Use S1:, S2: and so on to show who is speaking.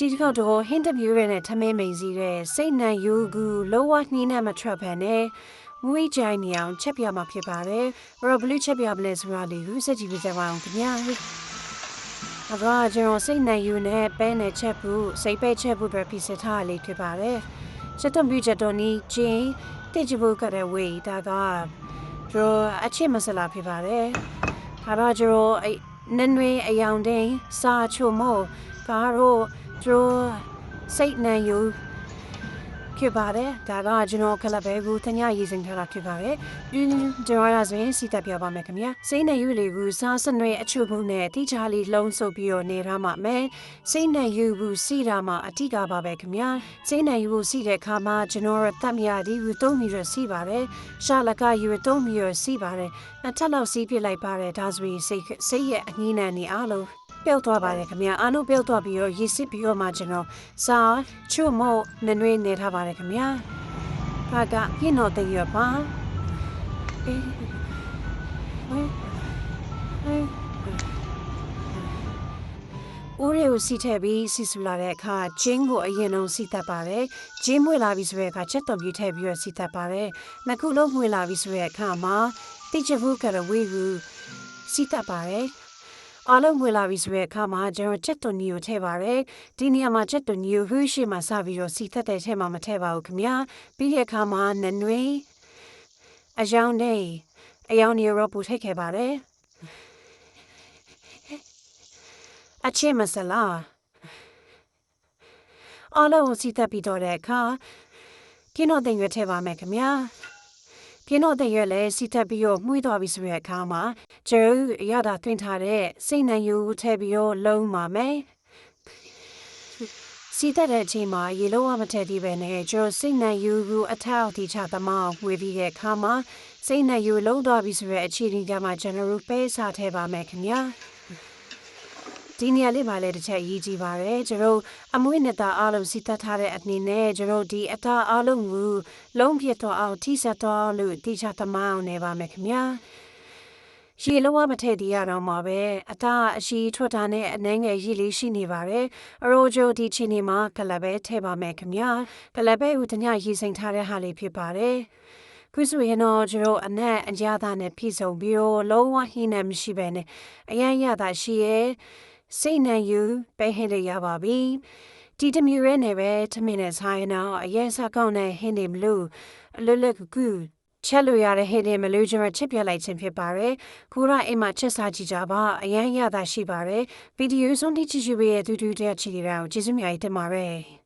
S1: ဒီတစ်ခေါက်တော့ဟင်းတပြူးရဲနဲ့ထမင်းမိန်စီတဲ့စိတ်နံယူကူလောဝနှီးနဲ့မထွက်ဖန်နဲ့မွေးကြိုင်နေအောင်ချက်ပြမှာဖြစ်ပါတယ်။ရောဘလူးချက်ပြပလဲဆိုတာလေးကိုစက်ကြည့်ပြကြပါအောင်ခင်ဗျာ။အခုကျွန်တော်စိတ်နံယူနဲ့ပဲနဲ့ချက်ဖို့စိတ်ပဲချက်ဖို့ပဲဖြစ်စထားလေးဖြစ်ပါတယ်။ချက်တော့ပြချက်တော့နီးချင်းတိကျဖို့ကတဲ့ဝေးဒါကကျွန်တော်အချစ်မစလာဖြစ်ပါတယ်။ဒါတော့ကျွန်တော်နင်းတွေအယောင်တင်းစာချုံမို့ကတော့ကျွန်စိတ်နံယူဖြစ်ပါတယ်ဒါကကျွန်တော်ကလပ်ပဲကိုတ냐ရေးစင်ထားတာဖြစ်ပါတယ်ကျွန်တော်ရဆိုရင်စီတက်ပြပါမယ်ခင်ဗျာစိတ်နံယူလေးကိုစားစနွေအချုပ်မှုနဲ့တိချာလေးလုံးစုပ်ပြီးတော့နေထားမှာမယ်စိတ်နံယူဘူးစီတာမှာအတိကပါပဲခင်ဗျာစိတ်နံယူကိုစီတဲ့ခါမှာကျွန်တော်ရတက်မြဒီကိုသုံးပြီးတော့စီပါတယ်ရှာလကယူသုံးပြီးတော့စီပါတယ်နှစ်ထပ်လောက်စီးပြလိုက်ပါတယ်ဒါဆိုရင်စိတ်ရဲ့အငြင်းနံနေအားလုံးပျောက်သွားပါတယ်ခင်ဗျာအားလုံးပျောက်သွားပြီးတော့ရေစစ်ပြီးတော့မှကျွန်တော်စာချုံမို့နွေနေထားပါတယ်ခင်ဗျာဘာကပြင်းတော့တရပါဦးရေကိုစီထည့်ပြီးစီဆူလာတဲ့အခါဂျင်းကိုအရင်ဆုံးစီတတ်ပါတယ်ဂျင်းမွေလာပြီးဆိုတဲ့အခါချက်တော်ပြထည့်ပြီးတော့စီတတ်ပါတယ်နှစ်ခုလုံးမွေလာပြီးဆိုတဲ့အခါမှာတိကျဖို့ကရဝေးကိုစီတတ်ပါတယ်အားလုံးဝင်လာပြီဆိုတဲ့အခါမှာကျွန်တော်ချက်သွန်နီကိုထည့်ပါတယ်ဒီနေရာမှာချက်သွန်နီကိုဟွရှိမှစပြီးတော့စီသက်တဲ့ထဲမှာမထည့်ပါဘူးခင်ဗျာပြီးတဲ့အခါမှာနနွေအယောင်နေအယောင်နေရောပူထည့်ခဲ့ပါတယ်အချစ်မစလားအားလုံးစီသက်ပြီးတော့တဲ့အခါကင်းတော့တင်ရွက်ထည့်ပါမယ်ခင်ဗျာပြင်းတော့တဲ့ရွက်လဲစီတက်ပြီးတော့မှုသွားပြီဆိုတဲ့အခါမှာကျုပ်ရတာတွင်ထားတဲ့စိတ်နှံယူထည့်ပြီးတော့လုံးပါမယ်စီတက်တဲ့အချိန်မှာရေလုံးဝမထည့်သေးပဲနဲ့ကျုပ်စိတ်နှံယူကိုအထောက်အထိချသမားဝေပြီးတဲ့အခါမှာစိတ်နှံယူလုံးသွားပြီဆိုတဲ့အခြေအနေကြမှာကျွန်တော်တို့ပဲစားထည့်ပါမယ်ခင်ဗျာဒီနေရာလေးမှာလည်းတစ်ချက်ရေးကြည့်ပါရယ်ကျွန်တော်အမွေးနဲ့တာအားလုံးစီတက်ထားတဲ့အနေနဲ့ကျွန်တော်ဒီအသားအားလုံးကိုလုံးပြတ်တော့အောင်ထိဆက်တော့လို့တိကျသမားအောင်နေပါမယ်ခင်ဗျာရေလုံးဝမထည့်သေးရတော့မှာပဲအသားအရှိထွက်တာနဲ့အနှဲငယ်ရေလေးရှိနေပါတယ်အရိုဂျိုဒီချီနေမှာကလပ်ပဲထည့်ပါမယ်ခင်ဗျာကလပ်ပဲဦးတ냐ရေစိမ်ထားတဲ့ဟာလေးဖြစ်ပါတယ်ခုဆိုရင်တော့ကျွန်တော်အနက်အကြသားနဲ့ပြည့်စုံပြီးတော့လုံးဝဟင်းနဲ့မရှိပဲနဲ့အရန်ရတာရှိရဲ့စိတ်နှံယူပဲဟင်းလေးရပါပြီဒီတမျိုးရဲနဲ့ပဲထမင်းနဲ့ဆိုင်တော့အရင်စားကောင်းတဲ့ဟင်းတွေမလို့အလွတ်လပ်ကူချက်လို့ရတဲ့ဟင်းတွေမလို့ကျွန်တော်ချက်ပြလိုက်ခြင်းဖြစ်ပါတယ်ခုရအိမ်မှာချက်စားကြည့်ကြပါအရန်ရတာရှိပါတယ်ဗီဒီယိုဆုံးတိချစ်ယူရဲ့တူတူတဲ့ချီတွေတော့ကျေးဇူးများတင်ပါတယ်